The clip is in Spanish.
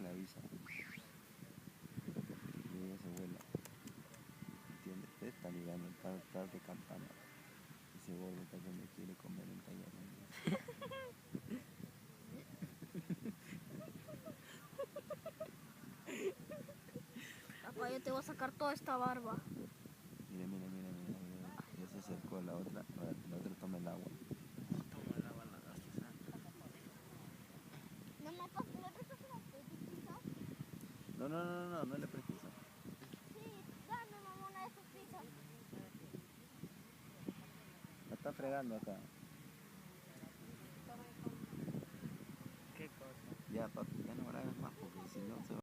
le avisa. Y ella se vuela. ¿Entiendes? Te está ligando, está decantando. Ese gordo está que me quiere comer en tallarines. Papá, yo te voy a sacar toda esta barba. Mira, mira, mira, mira, mira. Ya se acercó la otra. Ahora, la otra toma el agua. No toma el agua, la gastas. ¿No me prestas una pizzas? No, no, no, no, no le prestes eso. Sí, dame mamá una de esas pizzas. La está fregando acá. ¿Qué cosa? Ya, papi.